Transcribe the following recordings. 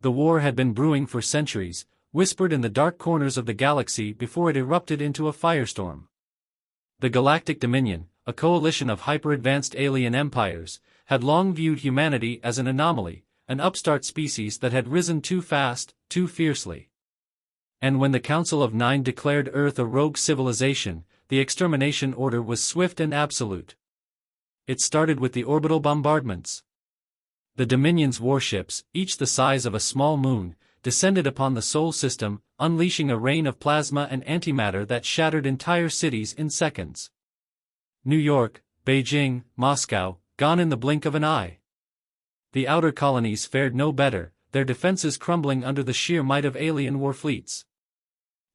The war had been brewing for centuries, whispered in the dark corners of the galaxy before it erupted into a firestorm. The Galactic Dominion, a coalition of hyper-advanced alien empires, had long viewed humanity as an anomaly, an upstart species that had risen too fast, too fiercely. And when the Council of Nine declared Earth a rogue civilization, the extermination order was swift and absolute. It started with the orbital bombardments. The Dominion's warships, each the size of a small moon, descended upon the Sol system, unleashing a rain of plasma and antimatter that shattered entire cities in seconds. New York, Beijing, Moscow, gone in the blink of an eye. The outer colonies fared no better, their defenses crumbling under the sheer might of alien war fleets.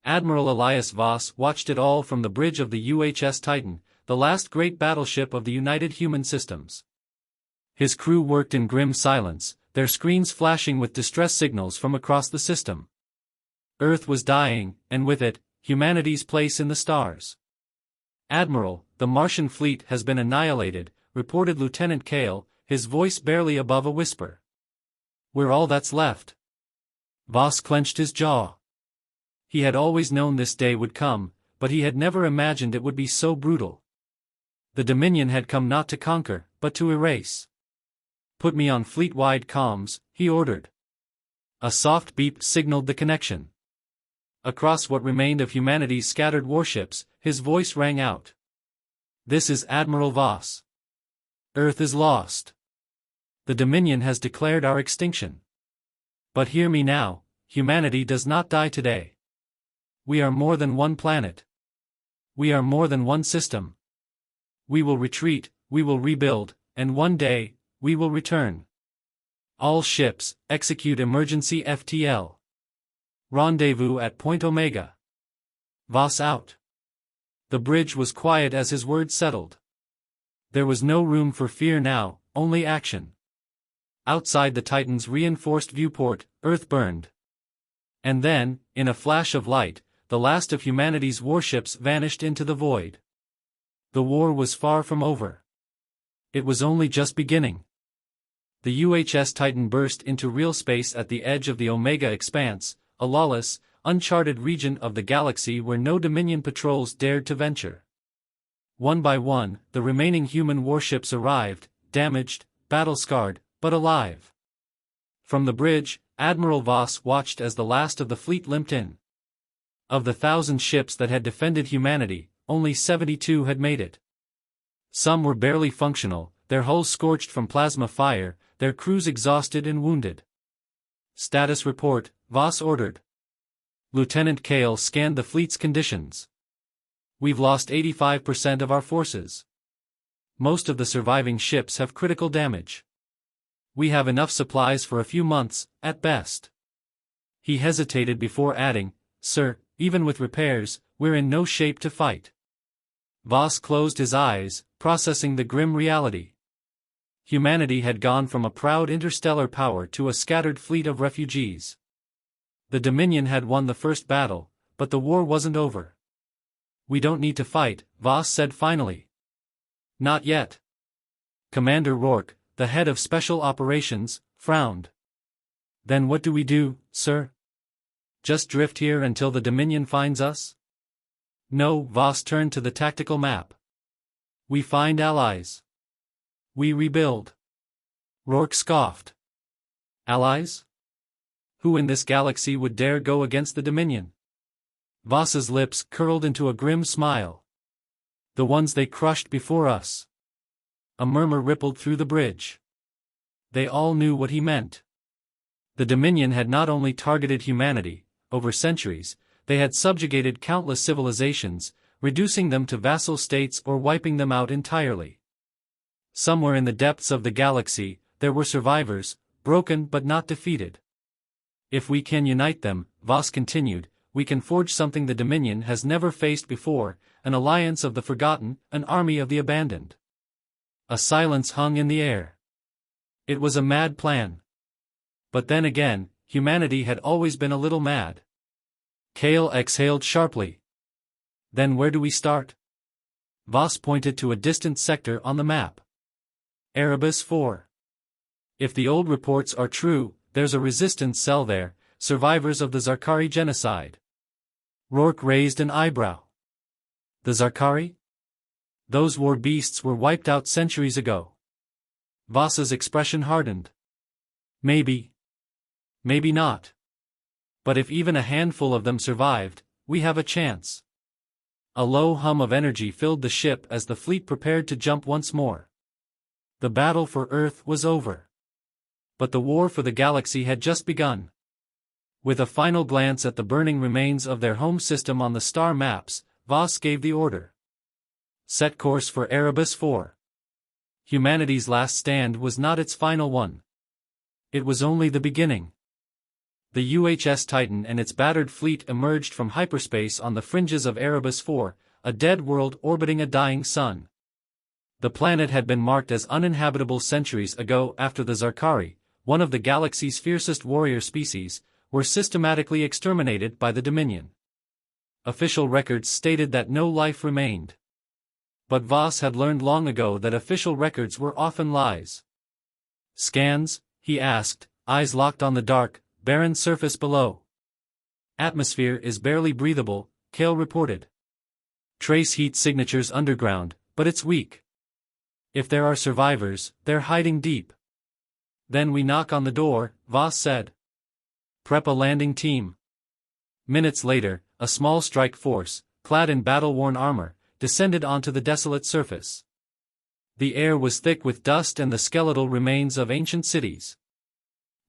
Admiral Elias Voss watched it all from the bridge of the UHS Titan, the last great battleship of the United Human Systems. His crew worked in grim silence, their screens flashing with distress signals from across the system. Earth was dying, and with it, humanity's place in the stars. "Admiral, the Martian fleet has been annihilated," reported Lieutenant Kale, his voice barely above a whisper. "We're all that's left." Voss clenched his jaw. He had always known this day would come, but he had never imagined it would be so brutal. The Dominion had come not to conquer, but to erase. "Put me on fleet-wide comms," he ordered. A soft beep signaled the connection. Across what remained of humanity's scattered warships, his voice rang out. "This is Admiral Voss. Earth is lost. The Dominion has declared our extinction. But hear me now, humanity does not die today. We are more than one planet. We are more than one system. We will retreat, we will rebuild, and one day, we will return. All ships, execute emergency FTL. Rendezvous at Point Omega." Voss out. The bridge was quiet as his words settled. There was no room for fear now, only action. Outside the Titan's reinforced viewport, Earth burned. And then, in a flash of light, the last of humanity's warships vanished into the void. The war was far from over. It was only just beginning. The UHS Titan burst into real space at the edge of the Omega Expanse, a lawless, uncharted region of the galaxy where no Dominion patrols dared to venture. One by one, the remaining human warships arrived, damaged, battle-scarred, but alive. From the bridge, Admiral Voss watched as the last of the fleet limped in. Of the 1,000 ships that had defended humanity, only 72 had made it. Some were barely functional, their hulls scorched from plasma fire, their crews exhausted and wounded. "Status report," Voss ordered. Lieutenant Kale scanned the fleet's conditions. "We've lost 85% of our forces. Most of the surviving ships have critical damage. We have enough supplies for a few months, at best." He hesitated before adding, "Sir, even with repairs, we're in no shape to fight." Voss closed his eyes, processing the grim reality. Humanity had gone from a proud interstellar power to a scattered fleet of refugees. The Dominion had won the first battle, but the war wasn't over. "We don't need to fight," Voss said finally. "Not yet." Commander Rourke, the head of Special Operations, frowned. "Then what do we do, sir? Just drift here until the Dominion finds us?" "No," Voss turned to the tactical map. "We find allies. We rebuild." Rourke scoffed. "Allies? Who in this galaxy would dare go against the Dominion?" Voss's lips curled into a grim smile. "The ones they crushed before us." A murmur rippled through the bridge. They all knew what he meant. The Dominion had not only targeted humanity, over centuries, they had subjugated countless civilizations, reducing them to vassal states or wiping them out entirely. Somewhere in the depths of the galaxy, there were survivors, broken but not defeated. "If we can unite them," Voss continued, "we can forge something the Dominion has never faced before, an alliance of the forgotten, an army of the abandoned." A silence hung in the air. It was a mad plan. But then again, humanity had always been a little mad. Kale exhaled sharply. "Then where do we start?" Voss pointed to a distant sector on the map. "Erebus 4. If the old reports are true, there's a resistance cell there, survivors of the Zarkari genocide. Rourke raised an eyebrow. The Zarkari? Those war beasts were wiped out centuries ago. Voss's expression hardened. Maybe. Maybe not. But if even a handful of them survived, we have a chance. A low hum of energy filled the ship as the fleet prepared to jump once more. The battle for Earth was over. But the war for the galaxy had just begun. With a final glance at the burning remains of their home system on the star maps, Voss gave the order. Set course for Erebus 4. Humanity's last stand was not its final one. It was only the beginning. The UHS Titan and its battered fleet emerged from hyperspace on the fringes of Erebus 4, a dead world orbiting a dying sun. The planet had been marked as uninhabitable centuries ago after the Zarkari, one of the galaxy's fiercest warrior species, were systematically exterminated by the Dominion. Official records stated that no life remained. But Voss had learned long ago that official records were often lies. Scans? He asked, eyes locked on the dark, barren surface below. Atmosphere is barely breathable, Kale reported. Trace heat signatures underground, but it's weak. If there are survivors, they're hiding deep. Then we knock on the door, Voss said. Prep a landing team. Minutes later, a small strike force, clad in battle-worn armor, descended onto the desolate surface. The air was thick with dust and the skeletal remains of ancient cities.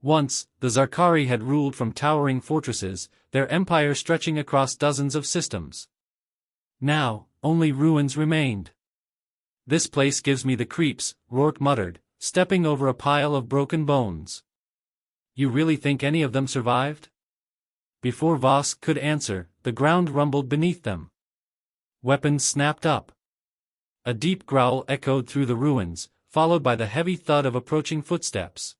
Once, the Zarkari had ruled from towering fortresses, their empire stretching across dozens of systems. Now, only ruins remained. This place gives me the creeps, Rourke muttered, stepping over a pile of broken bones. You really think any of them survived? Before Voss could answer, the ground rumbled beneath them. Weapons snapped up. A deep growl echoed through the ruins, followed by the heavy thud of approaching footsteps.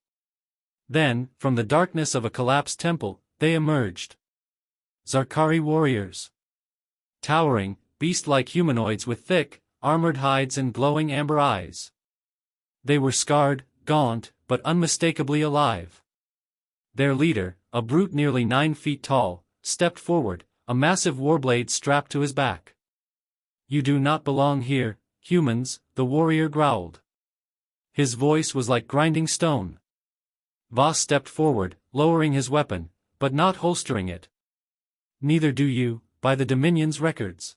Then, from the darkness of a collapsed temple, they emerged. Zarkari warriors. Towering, beast-like humanoids with thick, armored hides and glowing amber eyes. They were scarred, gaunt, but unmistakably alive. Their leader, a brute nearly 9 feet tall, stepped forward, a massive warblade strapped to his back. You do not belong here, humans, the warrior growled. His voice was like grinding stone. Voss stepped forward, lowering his weapon, but not holstering it. Neither do you, by the Dominion's records.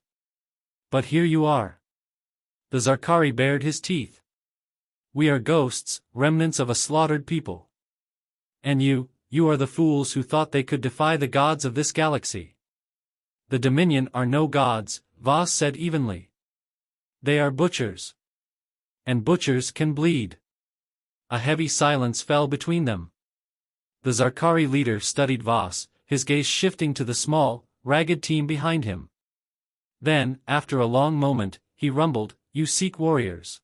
But here you are. The Zarkari bared his teeth. We are ghosts, remnants of a slaughtered people. And you are the fools who thought they could defy the gods of this galaxy. The Dominion are no gods, Voss said evenly. They are butchers. And butchers can bleed. A heavy silence fell between them. The Zarkari leader studied Voss, his gaze shifting to the small, ragged team behind him. Then, after a long moment, he rumbled, You seek warriors.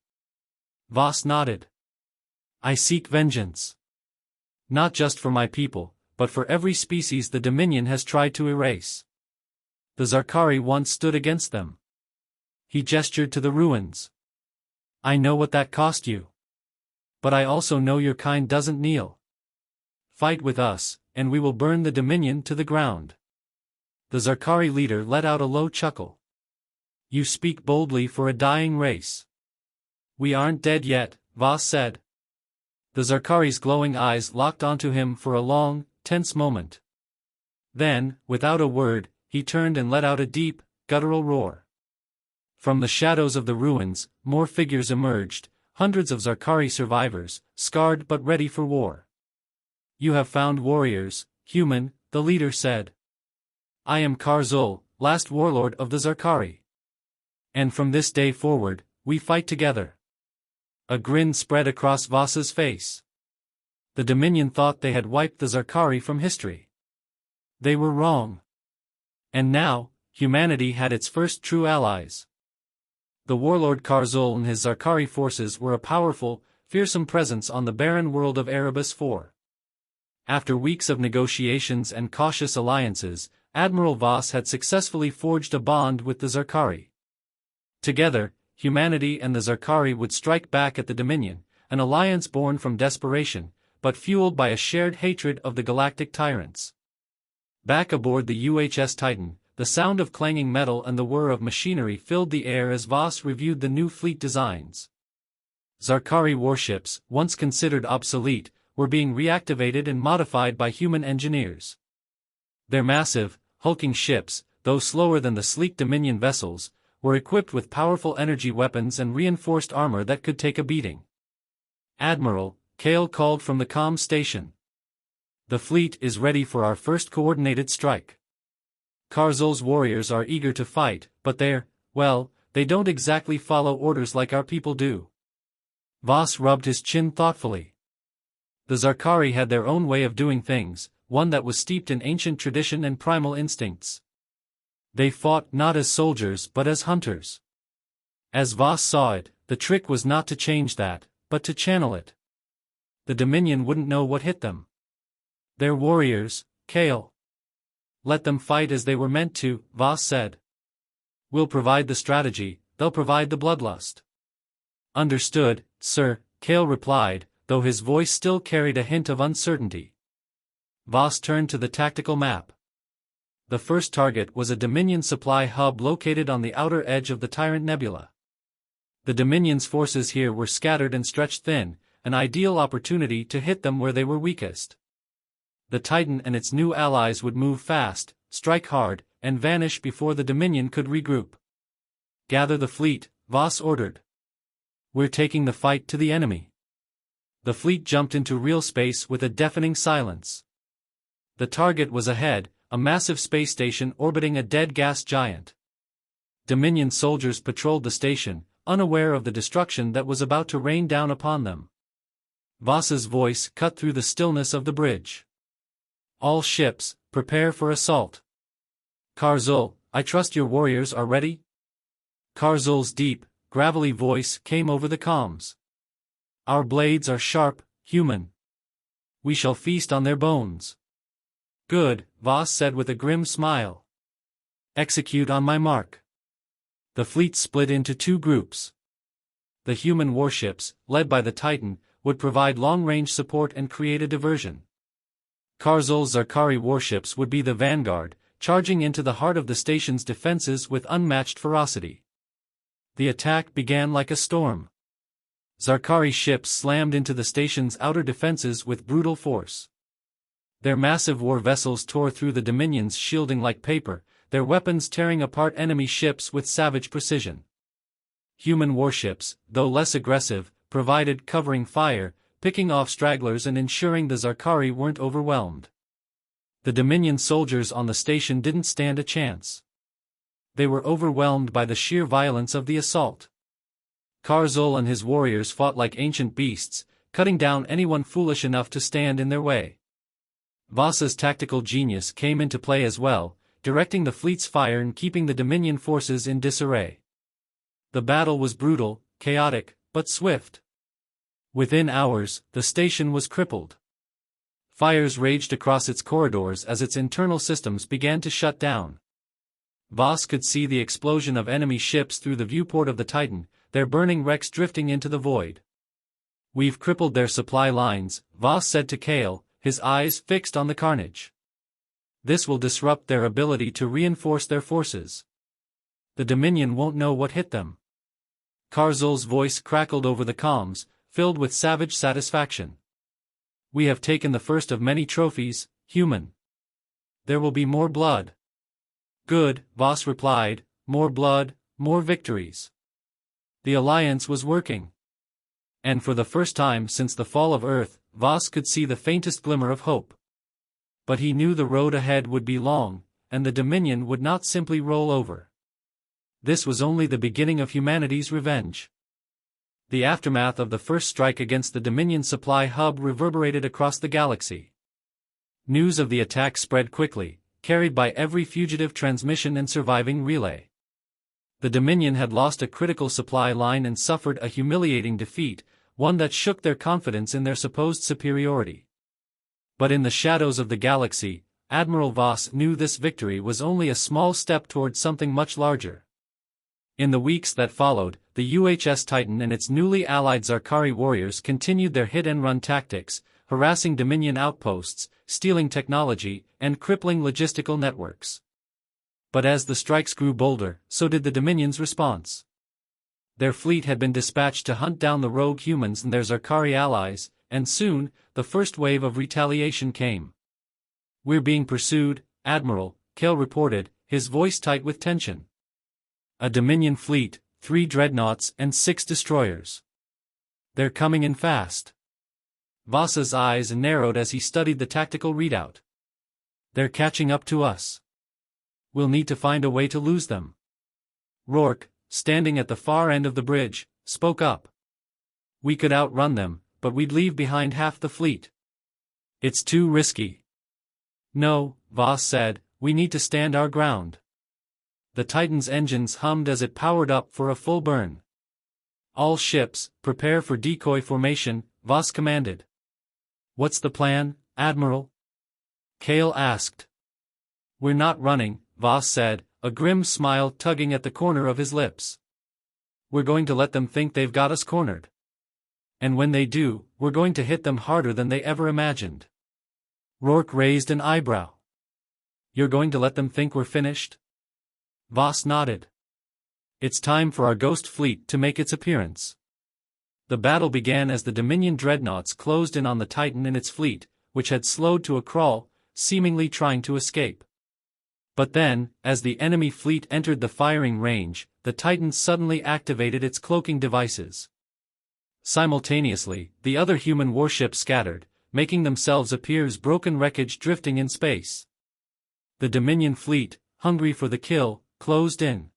Voss nodded. I seek vengeance. Not just for my people, but for every species the Dominion has tried to erase. The Zarkari once stood against them. He gestured to the ruins. I know what that cost you. But I also know your kind doesn't kneel. Fight with us, and we will burn the Dominion to the ground. The Zarkari leader let out a low chuckle. You speak boldly for a dying race. We aren't dead yet, Voss said. The Zarkari's glowing eyes locked onto him for a long, tense moment. Then, without a word, he turned and let out a deep, guttural roar. From the shadows of the ruins, more figures emerged, hundreds of Zarkari survivors, scarred but ready for war. You have found warriors, human, the leader said. I am Karzul, last warlord of the Zarkari. And from this day forward, we fight together. A grin spread across Voss's face. The Dominion thought they had wiped the Zarkari from history. They were wrong. And now, humanity had its first true allies. The warlord Karzul and his Zarkari forces were a powerful, fearsome presence on the barren world of Erebus 4. After weeks of negotiations and cautious alliances, Admiral Voss had successfully forged a bond with the Zarkari. Together, humanity and the Zarkari would strike back at the Dominion, an alliance born from desperation, but fueled by a shared hatred of the galactic tyrants. Back aboard the UHS Titan, the sound of clanging metal and the whir of machinery filled the air as Voss reviewed the new fleet designs. Zarkari warships, once considered obsolete, were being reactivated and modified by human engineers. Their massive, hulking ships, though slower than the sleek Dominion vessels, were equipped with powerful energy weapons and reinforced armor that could take a beating. "Admiral," Kale called from the comm station. "The fleet is ready for our first coordinated strike. Karzul's warriors are eager to fight, but they don't exactly follow orders like our people do." Voss rubbed his chin thoughtfully. The Zarkari had their own way of doing things, one that was steeped in ancient tradition and primal instincts. They fought not as soldiers but as hunters. As Voss saw it, the trick was not to change that, but to channel it. The Dominion wouldn't know what hit them. They're warriors, Kale. Let them fight as they were meant to, Voss said. We'll provide the strategy, they'll provide the bloodlust. Understood, sir, Kale replied, though his voice still carried a hint of uncertainty. Voss turned to the tactical map. The first target was a Dominion supply hub located on the outer edge of the Tyrant Nebula. The Dominion's forces here were scattered and stretched thin, an ideal opportunity to hit them where they were weakest. The Titan and its new allies would move fast, strike hard, and vanish before the Dominion could regroup. "Gather the fleet," Voss ordered. "We're taking the fight to the enemy." The fleet jumped into real space with a deafening silence. The target was ahead, a massive space station orbiting a dead gas giant. Dominion soldiers patrolled the station, unaware of the destruction that was about to rain down upon them. Voss's voice cut through the stillness of the bridge. "All ships, prepare for assault. Karzul, I trust your warriors are ready?" Karzul's deep, gravelly voice came over the comms. "Our blades are sharp, human. We shall feast on their bones." "Good," Voss said with a grim smile. "Execute on my mark." The fleet split into two groups. The human warships, led by the Titan, would provide long-range support and create a diversion. Karzul's Zarkari warships would be the vanguard, charging into the heart of the station's defenses with unmatched ferocity. The attack began like a storm. Zarkari ships slammed into the station's outer defenses with brutal force. Their massive war vessels tore through the Dominion's shielding like paper, their weapons tearing apart enemy ships with savage precision. Human warships, though less aggressive, provided covering fire, picking off stragglers and ensuring the Zarkari weren't overwhelmed. The Dominion soldiers on the station didn't stand a chance. They were overwhelmed by the sheer violence of the assault. Karzul and his warriors fought like ancient beasts, cutting down anyone foolish enough to stand in their way. Voss's tactical genius came into play as well, directing the fleet's fire and keeping the Dominion forces in disarray. The battle was brutal, chaotic, but swift. Within hours, the station was crippled. Fires raged across its corridors as its internal systems began to shut down. Voss could see the explosion of enemy ships through the viewport of the Titan, their burning wrecks drifting into the void. "We've crippled their supply lines," Voss said to Kale, his eyes fixed on the carnage. "This will disrupt their ability to reinforce their forces. The Dominion won't know what hit them." Karzul's voice crackled over the comms, filled with savage satisfaction. "We have taken the first of many trophies, human. There will be more blood." "Good," Voss replied, "more blood, more victories." The alliance was working. And for the first time since the fall of Earth, Voss could see the faintest glimmer of hope. But he knew the road ahead would be long, and the Dominion would not simply roll over. This was only the beginning of humanity's revenge. The aftermath of the first strike against the Dominion supply hub reverberated across the galaxy. News of the attack spread quickly, carried by every fugitive transmission and surviving relay. The Dominion had lost a critical supply line and suffered a humiliating defeat, one that shook their confidence in their supposed superiority. But in the shadows of the galaxy, Admiral Voss knew this victory was only a small step towards something much larger. In the weeks that followed, the UHS Titan and its newly allied Zarkari warriors continued their hit-and-run tactics, harassing Dominion outposts, stealing technology, and crippling logistical networks. But as the strikes grew bolder, so did the Dominion's response. Their fleet had been dispatched to hunt down the rogue humans and their Zarkari allies, and soon, the first wave of retaliation came. "We're being pursued, Admiral," Kale reported, his voice tight with tension. "A Dominion fleet, 3 dreadnoughts and 6 destroyers. They're coming in fast." Voss's eyes narrowed as he studied the tactical readout. "They're catching up to us. We'll need to find a way to lose them." Rourke, standing at the far end of the bridge, spoke up. "We could outrun them, but we'd leave behind half the fleet. It's too risky." "No," Voss said, "we need to stand our ground." The Titan's engines hummed as it powered up for a full burn. "All ships, prepare for decoy formation," Voss commanded. "What's the plan, Admiral?" Kale asked. "We're not running," Voss said, a grim smile tugging at the corner of his lips. "We're going to let them think they've got us cornered. And when they do, we're going to hit them harder than they ever imagined." Rourke raised an eyebrow. "You're going to let them think we're finished?" Voss nodded. "It's time for our ghost fleet to make its appearance." The battle began as the Dominion dreadnoughts closed in on the Titan and its fleet, which had slowed to a crawl, seemingly trying to escape. But then, as the enemy fleet entered the firing range, the Titan suddenly activated its cloaking devices. Simultaneously, the other human warships scattered, making themselves appear as broken wreckage drifting in space. The Dominion fleet, hungry for the kill, closed in.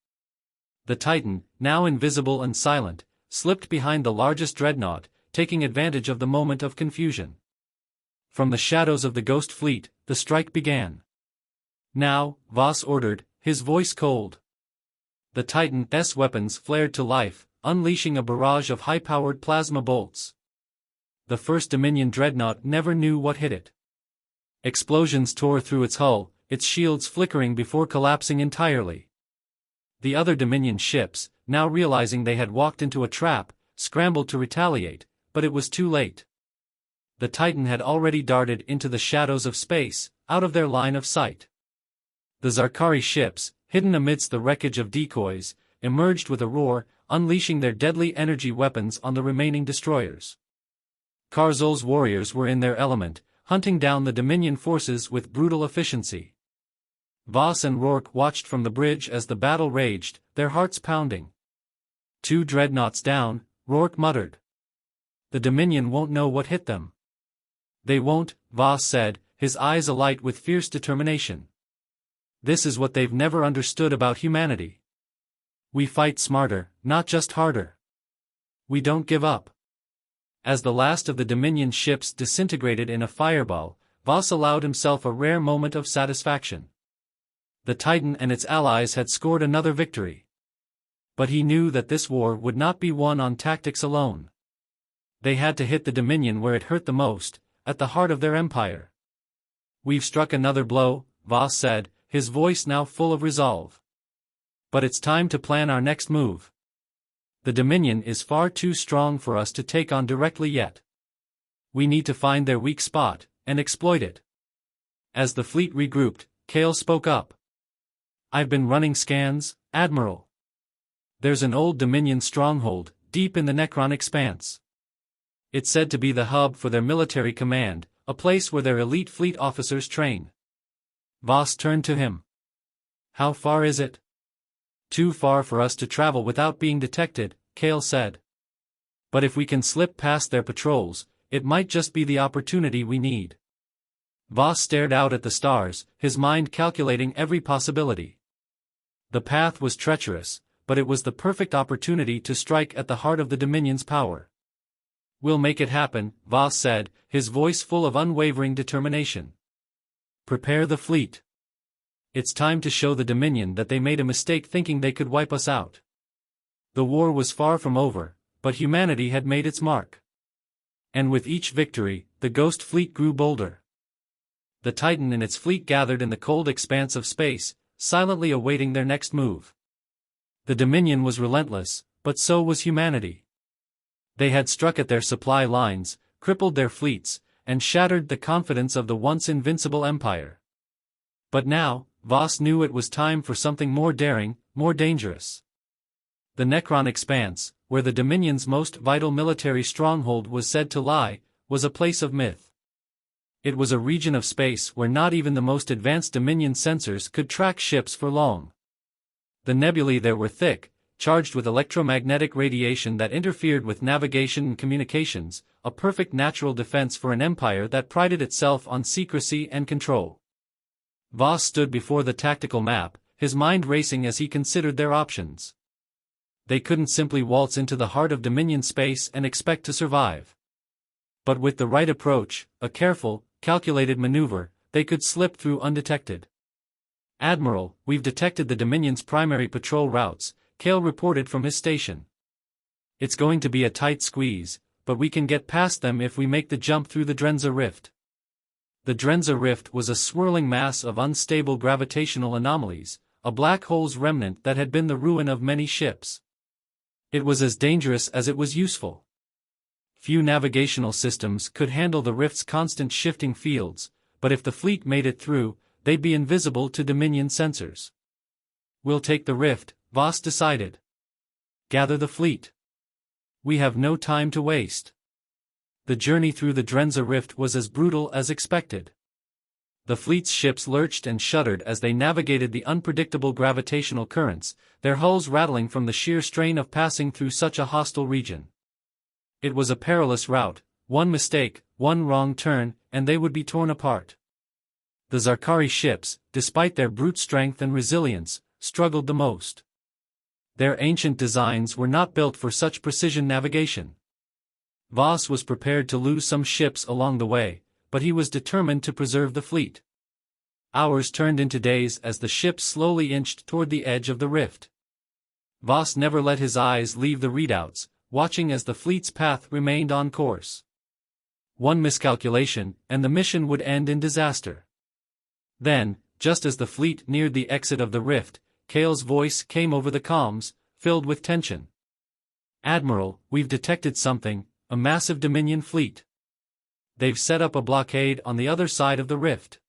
The Titan, now invisible and silent, slipped behind the largest dreadnought, taking advantage of the moment of confusion. From the shadows of the ghost fleet, the strike began. "Now," Voss ordered, his voice cold. The Titan's weapons flared to life, unleashing a barrage of high-powered plasma bolts. The first Dominion dreadnought never knew what hit it. Explosions tore through its hull, its shields flickering before collapsing entirely. The other Dominion ships, now realizing they had walked into a trap, scrambled to retaliate, but it was too late. The Titan had already darted into the shadows of space, out of their line of sight. The Zarkari ships, hidden amidst the wreckage of decoys, emerged with a roar, unleashing their deadly energy weapons on the remaining destroyers. Karzul's warriors were in their element, hunting down the Dominion forces with brutal efficiency. Voss and Rourke watched from the bridge as the battle raged, their hearts pounding. 2 dreadnoughts down, Rourke muttered. "The Dominion won't know what hit them." "They won't," Voss said, his eyes alight with fierce determination. "This is what they've never understood about humanity. We fight smarter, not just harder. We don't give up." As the last of the Dominion ships disintegrated in a fireball, Voss allowed himself a rare moment of satisfaction. The Titan and its allies had scored another victory. But he knew that this war would not be won on tactics alone. They had to hit the Dominion where it hurt the most, at the heart of their empire. "We've struck another blow," Voss said, his voice now full of resolve. "But it's time to plan our next move. The Dominion is far too strong for us to take on directly yet. We need to find their weak spot, and exploit it." As the fleet regrouped, Kale spoke up. "I've been running scans, Admiral. There's an old Dominion stronghold, deep in the Necron expanse. It's said to be the hub for their military command, a place where their elite fleet officers train." Voss turned to him. "How far is it?" "Too far for us to travel without being detected," Kale said. "But if we can slip past their patrols, it might just be the opportunity we need." Voss stared out at the stars, his mind calculating every possibility. The path was treacherous, but it was the perfect opportunity to strike at the heart of the Dominion's power. "We'll make it happen," Voss said, his voice full of unwavering determination. "Prepare the fleet. It's time to show the Dominion that they made a mistake thinking they could wipe us out." The war was far from over, but humanity had made its mark. And with each victory, the Ghost Fleet grew bolder. The Titan and its fleet gathered in the cold expanse of space, silently awaiting their next move. The Dominion was relentless, but so was humanity. They had struck at their supply lines, crippled their fleets, and shattered the confidence of the once invincible empire. But now, Voss knew it was time for something more daring, more dangerous. The Necron Expanse, where the Dominion's most vital military stronghold was said to lie, was a place of myth. It was a region of space where not even the most advanced Dominion sensors could track ships for long. The nebulae there were thick, charged with electromagnetic radiation that interfered with navigation and communications, a perfect natural defense for an empire that prided itself on secrecy and control. Voss stood before the tactical map, his mind racing as he considered their options. They couldn't simply waltz into the heart of Dominion space and expect to survive. But with the right approach, a careful, calculated maneuver, they could slip through undetected. "Admiral, we've detected the Dominion's primary patrol routes," Cale reported from his station. "It's going to be a tight squeeze, but we can get past them if we make the jump through the Drenza Rift." The Drenza Rift was a swirling mass of unstable gravitational anomalies, a black hole's remnant that had been the ruin of many ships. It was as dangerous as it was useful. Few navigational systems could handle the rift's constant shifting fields, but if the fleet made it through, they'd be invisible to Dominion sensors. "We'll take the rift," Voss decided. "Gather the fleet. We have no time to waste." The journey through the Drenza Rift was as brutal as expected. The fleet's ships lurched and shuddered as they navigated the unpredictable gravitational currents, their hulls rattling from the sheer strain of passing through such a hostile region. It was a perilous route, one mistake, one wrong turn, and they would be torn apart. The Zarkari ships, despite their brute strength and resilience, struggled the most. Their ancient designs were not built for such precision navigation. Voss was prepared to lose some ships along the way, but he was determined to preserve the fleet. Hours turned into days as the ships slowly inched toward the edge of the rift. Voss never let his eyes leave the readouts, watching as the fleet's path remained on course. One miscalculation, and the mission would end in disaster. Then, just as the fleet neared the exit of the rift, Cale's voice came over the comms, filled with tension. "Admiral, we've detected something, a massive Dominion fleet. They've set up a blockade on the other side of the rift.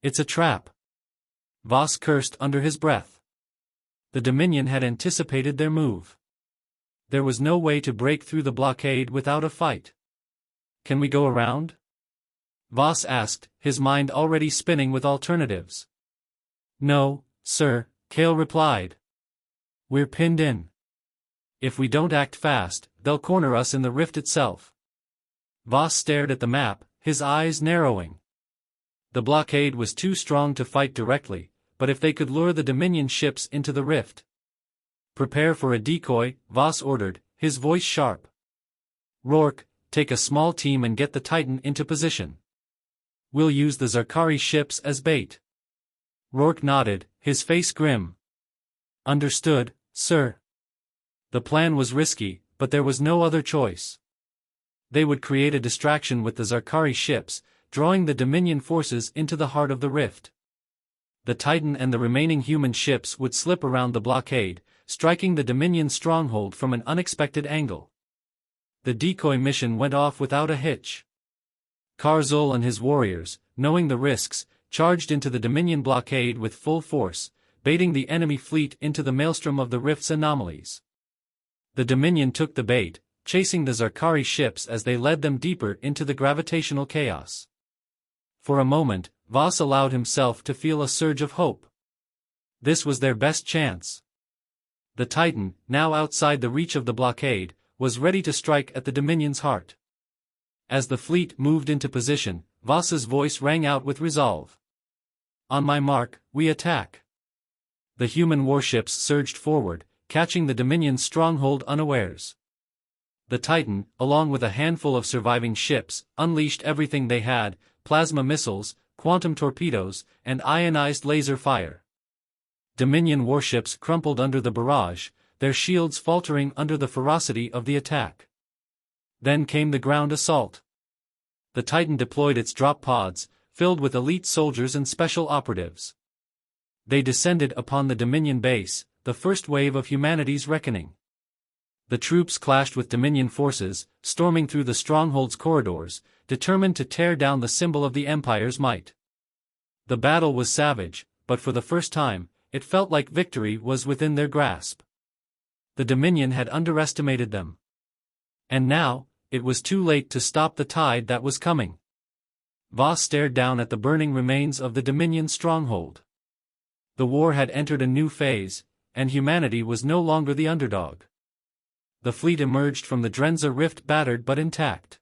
It's a trap." Voss cursed under his breath. The Dominion had anticipated their move. There was no way to break through the blockade without a fight. "Can we go around?" Voss asked, his mind already spinning with alternatives. "No, sir," Cale replied. "We're pinned in. If we don't act fast, they'll corner us in the rift itself." Voss stared at the map, his eyes narrowing. The blockade was too strong to fight directly, but if they could lure the Dominion ships into the rift. "Prepare for a decoy," Voss ordered, his voice sharp. "Rourke, take a small team and get the Titan into position. We'll use the Zarkari ships as bait." Rourke nodded, his face grim. "Understood, sir." The plan was risky, but there was no other choice. They would create a distraction with the Zarkari ships, drawing the Dominion forces into the heart of the rift. The Titan and the remaining human ships would slip around the blockade, striking the Dominion stronghold from an unexpected angle. The decoy mission went off without a hitch. Karzul and his warriors, knowing the risks, charged into the Dominion blockade with full force, baiting the enemy fleet into the maelstrom of the rift's anomalies. The Dominion took the bait, chasing the Zarkari ships as they led them deeper into the gravitational chaos. For a moment, Voss allowed himself to feel a surge of hope. This was their best chance. The Titan, now outside the reach of the blockade, was ready to strike at the Dominion's heart. As the fleet moved into position, Voss's voice rang out with resolve. "On my mark, we attack." The human warships surged forward, catching the Dominion's stronghold unawares. The Titan, along with a handful of surviving ships, unleashed everything they had: plasma missiles, quantum torpedoes, and ionized laser fire. Dominion warships crumpled under the barrage, their shields faltering under the ferocity of the attack. Then came the ground assault. The Titan deployed its drop pods, filled with elite soldiers and special operatives. They descended upon the Dominion base, the first wave of humanity's reckoning. The troops clashed with Dominion forces, storming through the stronghold's corridors, determined to tear down the symbol of the Empire's might. The battle was savage, but for the first time, it felt like victory was within their grasp. The Dominion had underestimated them. And now, it was too late to stop the tide that was coming. Voss stared down at the burning remains of the Dominion stronghold. The war had entered a new phase, and humanity was no longer the underdog. The fleet emerged from the Drenza Rift battered but intact.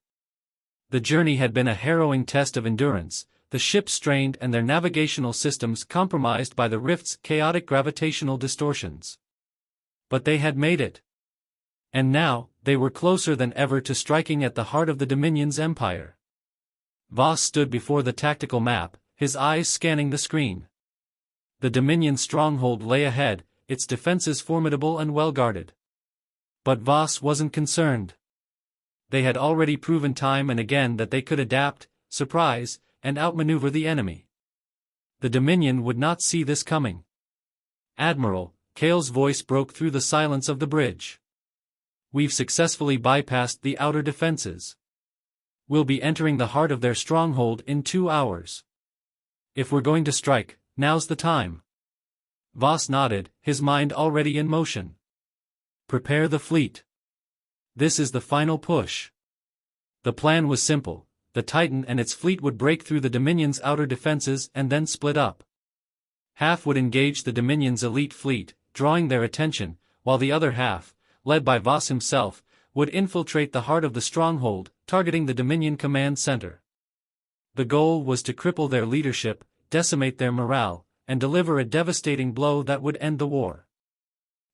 The journey had been a harrowing test of endurance, the ships strained and their navigational systems compromised by the rift's chaotic gravitational distortions. But they had made it. And now, they were closer than ever to striking at the heart of the Dominion's empire. Voss stood before the tactical map, his eyes scanning the screen. The Dominion stronghold lay ahead, its defenses formidable and well-guarded. But Voss wasn't concerned. They had already proven time and again that they could adapt, surprise, and outmaneuver the enemy. The Dominion would not see this coming. "Admiral," Cale's voice broke through the silence of the bridge. "We've successfully bypassed the outer defenses. We'll be entering the heart of their stronghold in 2 hours. If we're going to strike, now's the time." Voss nodded, his mind already in motion. "Prepare the fleet. This is the final push." The plan was simple. The Titan and its fleet would break through the Dominion's outer defenses and then split up. Half would engage the Dominion's elite fleet, drawing their attention, while the other half, led by Voss himself, would infiltrate the heart of the stronghold, targeting the Dominion command center. The goal was to cripple their leadership, decimate their morale, and deliver a devastating blow that would end the war.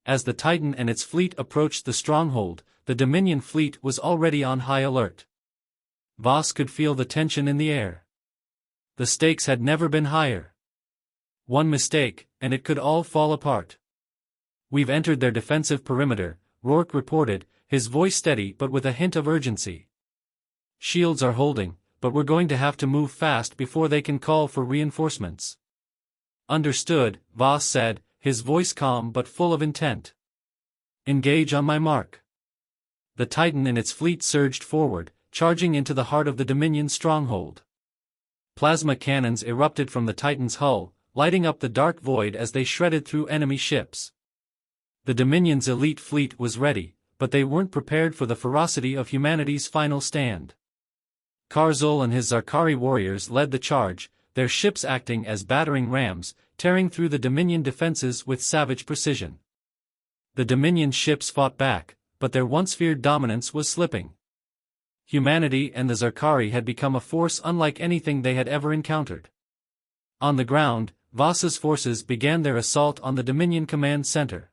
As the Titan and its fleet approached the stronghold, the Dominion fleet was already on high alert. Voss could feel the tension in the air. The stakes had never been higher. One mistake, and it could all fall apart. "We've entered their defensive perimeter," Rourke reported, his voice steady but with a hint of urgency. "Shields are holding, but we're going to have to move fast before they can call for reinforcements." "Understood," Voss said, his voice calm but full of intent. "Engage on my mark." The Titan and its fleet surged forward, charging into the heart of the Dominion stronghold. Plasma cannons erupted from the Titan's hull, lighting up the dark void as they shredded through enemy ships. The Dominion's elite fleet was ready, but they weren't prepared for the ferocity of humanity's final stand. Karzul and his Zarkari warriors led the charge, their ships acting as battering rams, tearing through the Dominion defenses with savage precision. The Dominion ships fought back, but their once feared dominance was slipping. Humanity and the Zarkari had become a force unlike anything they had ever encountered. On the ground, Voss's forces began their assault on the Dominion command center.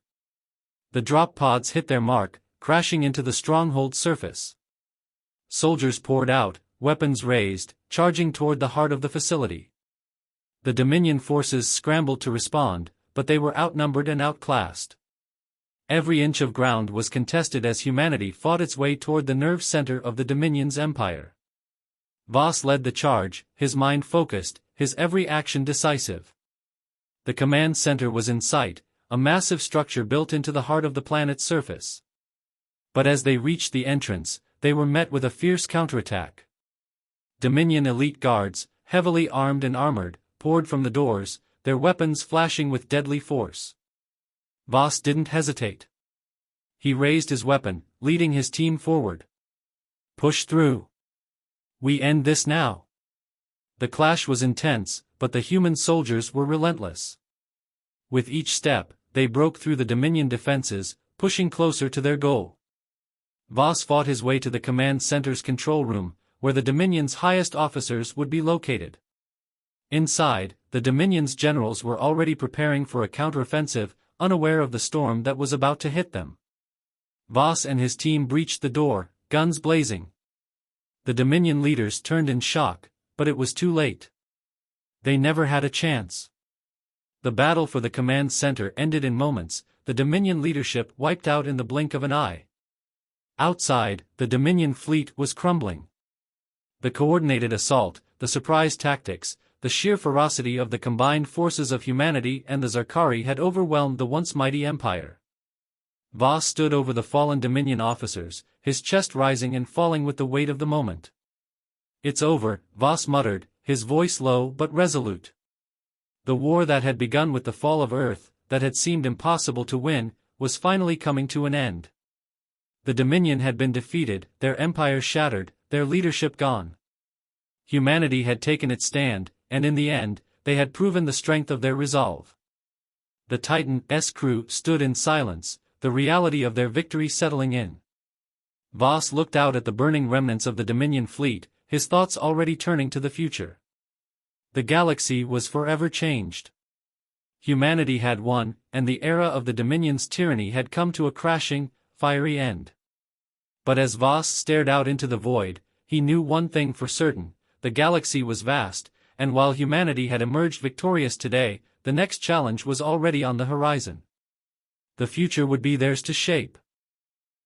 The drop pods hit their mark, crashing into the stronghold's surface. Soldiers poured out, weapons raised, charging toward the heart of the facility. The Dominion forces scrambled to respond, but they were outnumbered and outclassed. Every inch of ground was contested as humanity fought its way toward the nerve center of the Dominion's empire. Voss led the charge, his mind focused, his every action decisive. The command center was in sight, a massive structure built into the heart of the planet's surface. But as they reached the entrance, they were met with a fierce counterattack. Dominion elite guards, heavily armed and armored, poured from the doors, their weapons flashing with deadly force. Voss didn't hesitate. He raised his weapon, leading his team forward. "Push through. We end this now." The clash was intense, but the human soldiers were relentless. With each step, they broke through the Dominion defenses, pushing closer to their goal. Voss fought his way to the command center's control room, where the Dominion's highest officers would be located. Inside, the Dominion's generals were already preparing for a counteroffensive, unaware of the storm that was about to hit them. Voss and his team breached the door, guns blazing. The Dominion leaders turned in shock, but it was too late. They never had a chance. The battle for the command center ended in moments, the Dominion leadership wiped out in the blink of an eye. Outside, the Dominion fleet was crumbling. The coordinated assault, the surprise tactics, the sheer ferocity of the combined forces of humanity and the Zarkari had overwhelmed the once mighty empire. Voss stood over the fallen Dominion officers, his chest rising and falling with the weight of the moment. It's over, Voss muttered, his voice low but resolute. The war that had begun with the fall of Earth, that had seemed impossible to win, was finally coming to an end. The Dominion had been defeated, their empire shattered, their leadership gone. Humanity had taken its stand, and in the end, they had proven the strength of their resolve. The Titan's crew stood in silence, the reality of their victory settling in. Voss looked out at the burning remnants of the Dominion fleet, his thoughts already turning to the future. The galaxy was forever changed. Humanity had won, and the era of the Dominion's tyranny had come to a crashing, fiery end. But as Voss stared out into the void, he knew one thing for certain: the galaxy was vast, and while humanity had emerged victorious today, the next challenge was already on the horizon. The future would be theirs to shape.